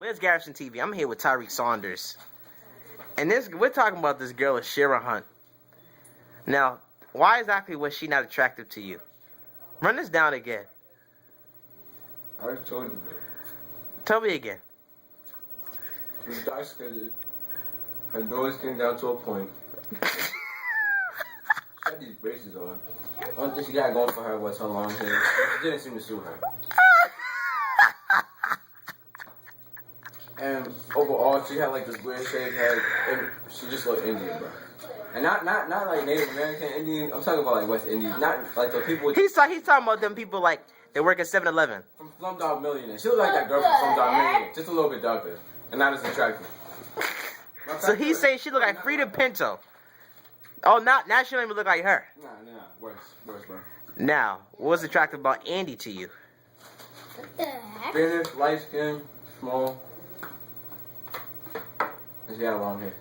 It's Garrison TV. I'm here with Tyreek Saunders. And we're talking about this girl, Shira Hunt. Now, why exactly was she not attractive to you? Run this down again. I already told you that. Tell me again. She was dark skinned. Her nose came down to a point. She had these braces on. The only thing she got going for her was her long hair. It didn't seem to suit her. And overall, she had like this weird shaped head, and she just looked Indian, bro. And not like Native American Indian. I'm talking about like West Indian, not like the people. He's talking about them people like they work at 7-Eleven. From Slumdog Millionaire. She looked like that girl from Slumdog Millionaire, just a little bit darker, and not as attractive. So he's saying she looked like Frida Pinto. Oh, now she don't even look like her. Nah, worse, bro. Now, what was attractive about Andy to you? What the heck? Spanish, light skin, small. And she had long hair.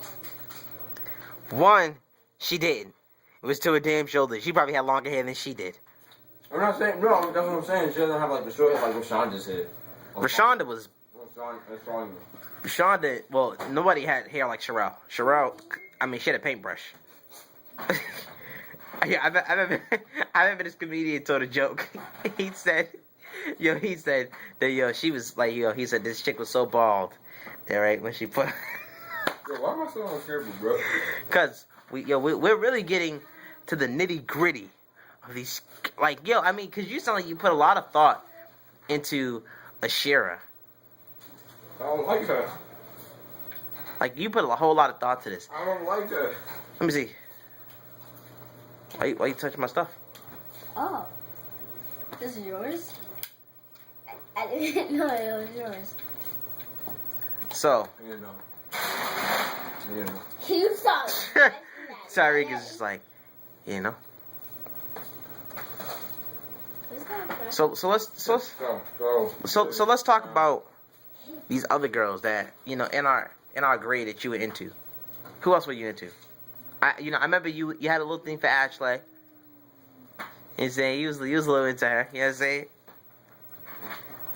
One, she didn't. It was to her damn shoulders. She probably had longer hair than she did. I'm not saying, no, that's what I'm saying. She doesn't have like the short hair like Rashawn just said. Rashonda was... Rashawn. Rashonda, well, nobody had hair like Sherelle. Sherelle, I mean, she had a paintbrush. Yeah, I remember this comedian told a joke. He said that, she was like, he said this chick was so bald. That, right, when she put... Yo, why am I so uncomfortable, bro? Because, we're really getting to the nitty-gritty of these, like, because you sound like you put a lot of thought into Ashira. I don't like her. Like, you put a whole lot of thought to this. I don't like her. Let me see. Why you touching my stuff? Oh. This is yours? I didn't know it was yours. So. You know. You saw it. Tyreek is just like, So let's talk about these other girls that in our grade that you were into. Who else were you into? I remember you had a little thing for Ashley. You saying you was a little into her. You know what I'm saying?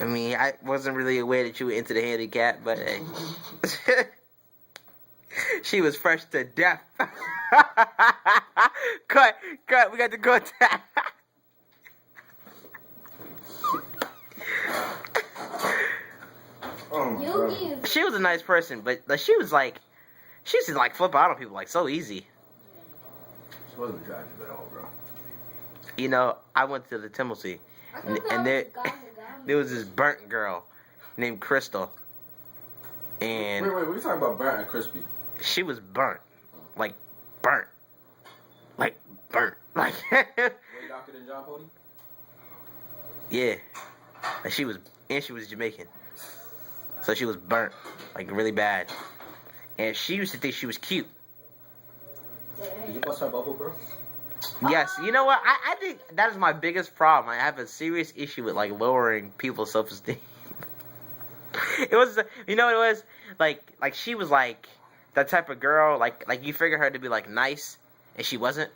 I mean, I wasn't really aware that you were into the handicap, but hey. She was fresh to death. Cut. We got to go to that. She was a nice person, but she used to like flip out on people like so easy. She wasn't attractive at all, bro. I went to the Timothy, and there was this burnt girl named Crystal. And wait, what are you talking about, burnt and crispy? She was burnt. Like, burnt. Like, Way darker than John Pody? Yeah. And she was Jamaican. So she was burnt. Like, really bad. And she used to think she was cute. Did you bust her bubble, bro? Yes. You know what? I think that is my biggest problem. I have a serious issue with, like, lowering people's self-esteem. It was, you know what it was? Like she was, like, that type of girl, like you figure her to be, like, nice, and she wasn't.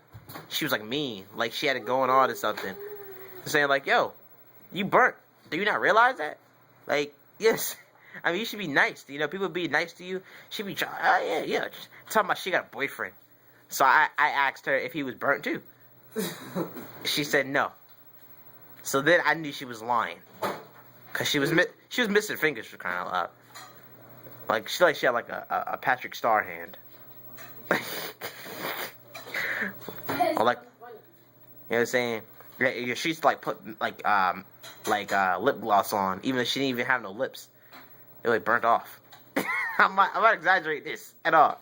She was, like, mean. Like, she had it going on or something. Saying, like, yo, you burnt. Do you not realize that? Like, yes. I mean, you should be nice. People be nice to you. She be trying, yeah. Just talking about she got a boyfriend. So I asked her if he was burnt, too. She said no. So then I knew she was lying. Because she was missing fingers for crying out loud. Like, she had, like, a Patrick Star hand. Or, like, you know what I'm saying? Yeah, she's, like, put, like, lip gloss on, even though she didn't even have no lips. It, like, burnt off. I'm not exaggerating this at all.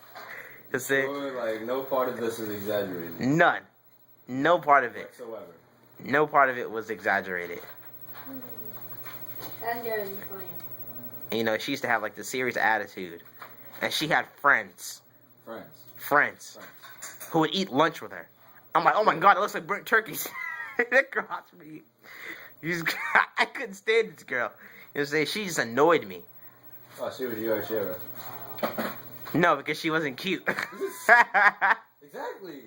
You see? Like, no part of this is exaggerated. None. No part of it. Whatsoever. No part of it was exaggerated. That's gonna be funny. She used to have, like, the serious attitude. And she had friends. Friends. Who would eat lunch with her. I'm like, oh my god, it looks like burnt turkeys. That girl haunts me. I couldn't stand this girl. She just annoyed me. Oh, she was your Shira. No, because she wasn't cute. Exactly.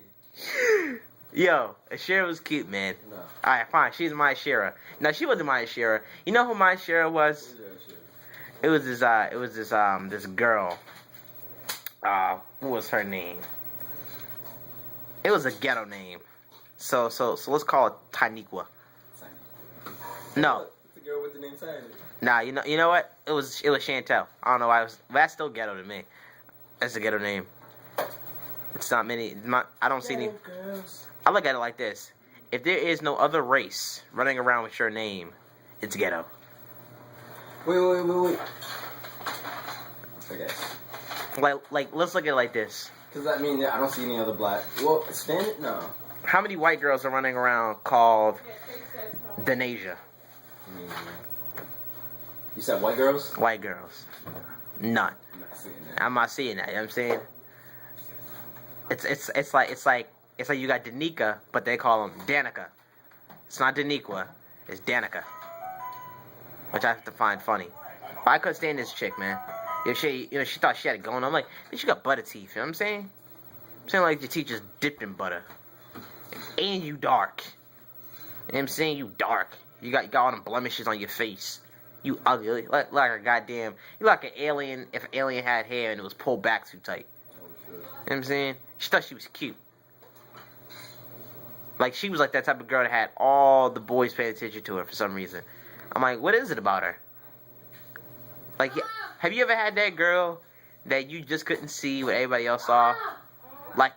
Yo, Ashira was cute, man. No. Alright, fine. She's my Ashira. No, she wasn't my Ashira. You know who my Ashira was? It was this girl. What was her name? It was a ghetto name. So let's call it Tyreek. No. It's the girl with the name Tyreek. Nah, you know what? It was Chantel. I don't know why that's still ghetto to me. That's a ghetto name. It's not many. I don't see any. Girls. I look at it like this: if there is no other race running around with your name, it's ghetto. Wait. I guess. Like let's look at it like this. Because I mean, I don't see any other black. Well, Hispanic? No. How many white girls are running around called Denasia? You said white girls? White girls. None. I'm not seeing that. I'm not seeing that. You know what I'm saying? It's like you got Danica, but they call them Danica. It's not Daniqua. It's Danica. Which I have to find funny. But I couldn't stand this chick, man. She thought she had it going. I'm like, she got butter teeth. You know what I'm saying? I'm saying like your teeth just dipped in butter. And you dark. You know what I'm saying? You dark. You got all them blemishes on your face. You ugly. Like a goddamn... You like an alien if an alien had hair and it was pulled back too tight. Oh, shit. You know what I'm saying? She thought she was cute. Like, she was like that type of girl that had all the boys paying attention to her for some reason. I'm like, what is it about her? Like, have you ever had that girl that you just couldn't see what everybody else saw? Like...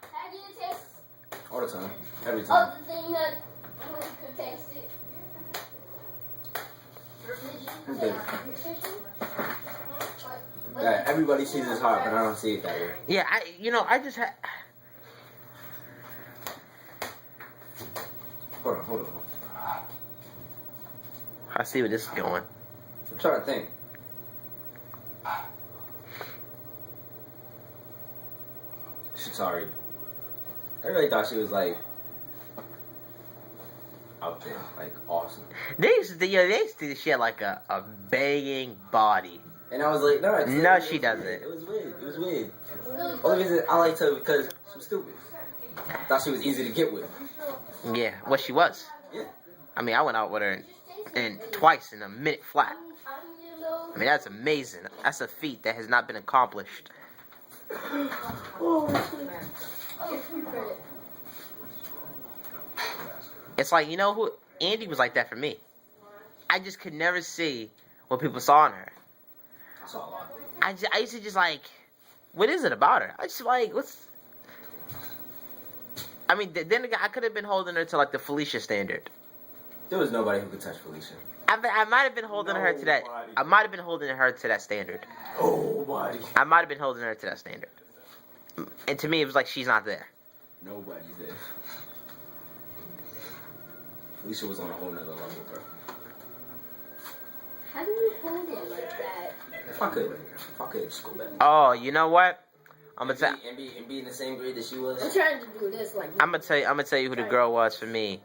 All the time. Every time. Oh, the thing that you could taste it. Okay. Yeah, everybody sees his heart, but I don't see it that way. Yeah, I just had... Hold on. I see where this is going. I'm trying to think. Sorry. I really thought she was like out there, like awesome. They used to do this shit like a banging body. And I was like, No, she doesn't. It was weird. Only reason I liked her because she was stupid. Thought she was easy to get with. Yeah, what she was. Yeah. I mean, I went out with her and twice in a minute flat. I mean, that's amazing. That's a feat that has not been accomplished. It's like, you know who? Andy was like that for me. I just could never see what people saw in her. I saw a lot. I used to just like, what is it about her? I just like, what's... I mean, then again, I could have been holding her to like the Felicia standard. There was nobody who could touch Felicia. I might have been holding her to that. I might have been holding her to that standard. Nobody. I might have been holding her to that standard. And to me, it was like she's not there. Nobody's there. Felicia was on a whole nother level, bro. How do you hold it like that? If I could just go back. Oh, you know what? I'm gonna tell. And be in the same grade that she was. I'm trying to do this like. I'm gonna tell you who the girl was for me.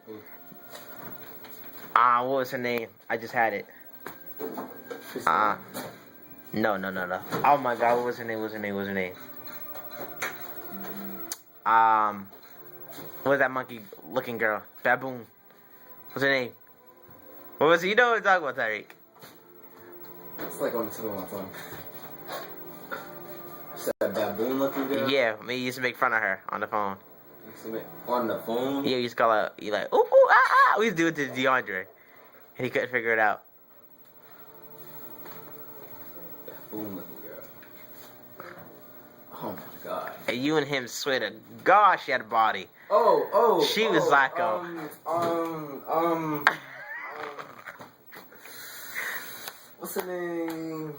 What was her name? I just had it. No. Oh my God, what was her name? What was her name? What was that monkey-looking girl? Baboon. What's her name? What was it? You know what I'm talking about, Tyreek? It's like on the tip of my tongue. Is that baboon-looking girl? Yeah, me used to make fun of her on the phone. On the phone? Yeah, you used to call her, you like, ooh, ah. We used to do it to DeAndre. And he couldn't figure it out. Baboon-looking girl. Oh my God. And you and him swear to God she had a body. She was like what's her name?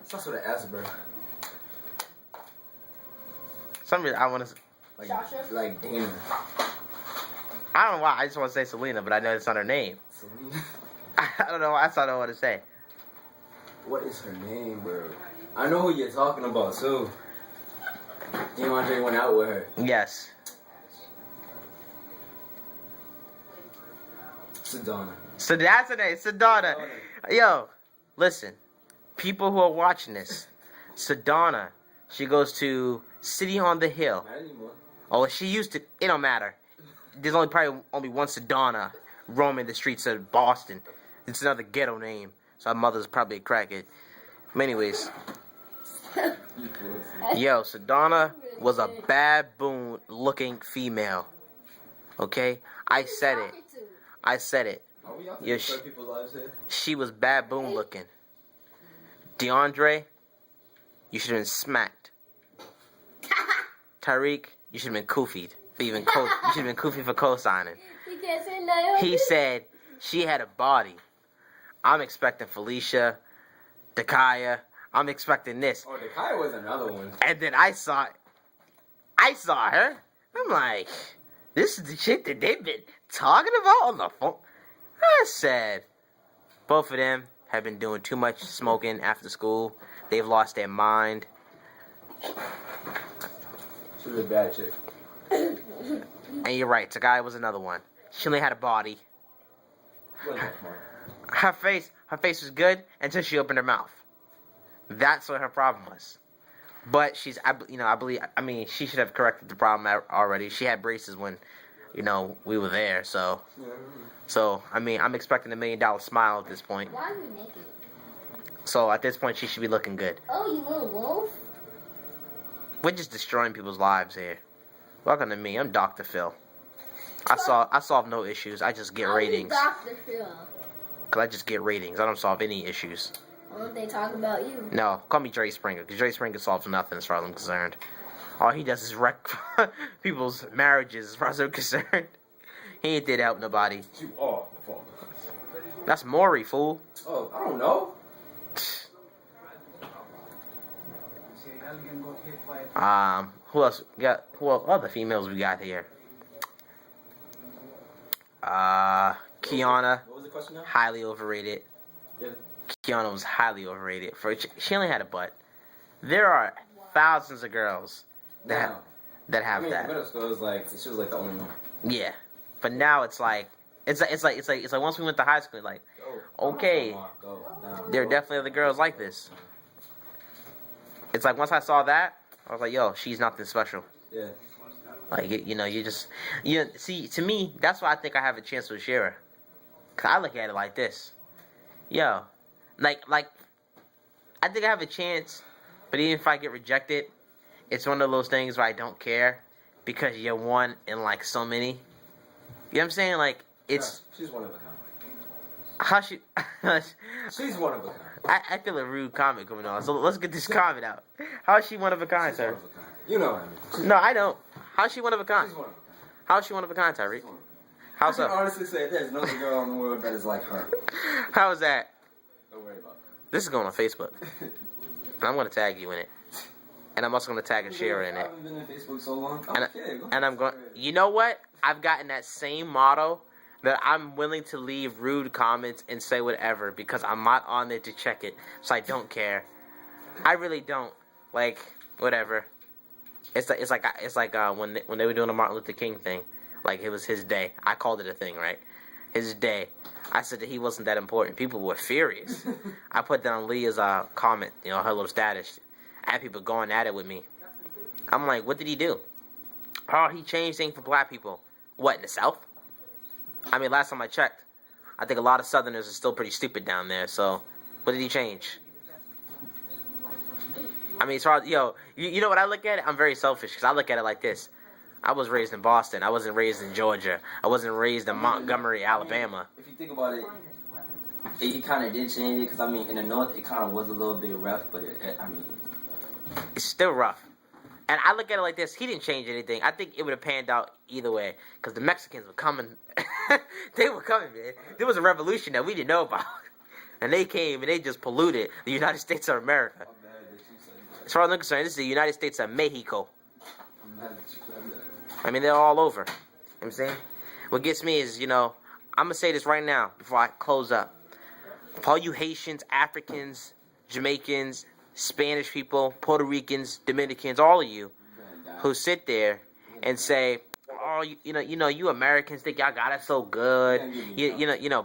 Starts with an S, bro. Some reason I want to... Like Dana. I don't know why. I just want to say Selena, but I know it's not her name. Selena? I don't know. That's all I want to say. What is her name, bro? I know who you're talking about, too. DeAndre went out with her. Yes. Sedona. So that's her name, Sedona. Yo, listen. People who are watching this, Sedona, she goes to City on the Hill. Not anymore. Oh, she used to. It don't matter. There's probably only one Sedona roaming the streets of Boston. It's another ghetto name. So her mother's probably a crackhead. But anyways. Yo, Sedona was a baboon looking female. Okay? I said it. I said it. Yo, she was baboon looking. DeAndre, you should have been smacked. Tyreek, you should have been koofied. You should have been koofied for co-signing. He said she had a body. I'm expecting Felicia, Dakaya. I'm expecting this. Oh, Dakaya was another one. And then I saw her. I'm like, this is the shit that they've been talking about on the phone. I said, both of them have been doing too much smoking after school. They've lost their mind. She was a bad chick. And you're right, Takaya was another one. She only had a body. Her face was good until she opened her mouth. That's what her problem was. But she should have corrected the problem already. She had braces when, we were there. So, I'm expecting $1 million smile at this point. Why are you naked? So at this point, she should be looking good. Oh, you little wolf? We're just destroying people's lives here. Welcome to me. I'm Dr. Phil. I solve no issues. I just get ratings. Dr. Phil. Cause I just get ratings. I don't solve any issues. Why don't they talk about you? No, call me Dre Springer. Because Dre Springer solves nothing as far as I'm concerned. All he does is wreck people's marriages as far as I'm concerned. He ain't there to help nobody. You are the fault. That's Maury, fool. Oh, I don't know. Who else? What other females we got here? Kiana. What was the question now? Highly overrated. Yeah. Kiana was highly overrated. She only had a butt. There are thousands of girls that have that. Middle school was she was the only one. Yeah, but now it's like once we went to high school, okay, there are definitely other girls like this. It's like once I saw that, I was like, yo, she's nothing special. Yeah. See, to me, that's why I think I have a chance with Shira. Cause I look at it like this. Yo, I think I have a chance, but even if I get rejected, it's one of those things where I don't care because you're one in so many. You know what I'm saying? It's. She's one of a kind. How she? She's one of a kind. I feel a rude comment coming on, so let's get this comment out. How is she one of a kind, sir? One of a kind. You know what I mean. No, I don't. How's she one of a kind? She's one of a kind. How is she one of a kind, Tyreek? How's I up? can honestly say there's no girl in the world that is like her. How is that? Don't worry about it. This is going on Facebook. And I'm going to tag you in it. And I'm also going to tag and share it in I it. haven't been in Facebook so long. And I'm going. You know what? I've gotten that same motto that I'm willing to leave rude comments and say whatever because I'm not on there to check it, so I don't care. I really don't. Whatever. It's like when they were doing the Martin Luther King thing, it was his day. I called it a thing, right? His day. I said that he wasn't that important. People were furious. I put that on Leah's comment, her little status. I had people going at it with me. I'm like, what did he do? Oh, he changed things for black people. What, in the South? I mean, last time I checked, I think a lot of Southerners are still pretty stupid down there. So, what did he change? I mean, you know what I look at it? I'm very selfish because I look at it like this. I was raised in Boston. I wasn't raised in Georgia. I wasn't raised in Montgomery, Alabama. If you think about it, he kind of did change it because, in the North, it kind of was a little bit rough, but it's still rough. And I look at it like this. He didn't change anything. I think it would have panned out either way because the Mexicans were coming. They were coming, man. There was a revolution that we didn't know about. And they came and they just polluted the United States of America. As far as I'm concerned, this is the United States of Mexico. I mean, they're all over. You know what I'm saying? What gets me is, I'm going to say this right now before I close up. For all you Haitians, Africans, Jamaicans, Spanish people, Puerto Ricans, Dominicans, all of you who sit there and say, oh, you Americans think y'all got it so good.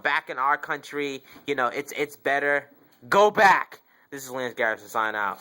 Back in our country, it's better. Go back. This is Lance Garrison sign out.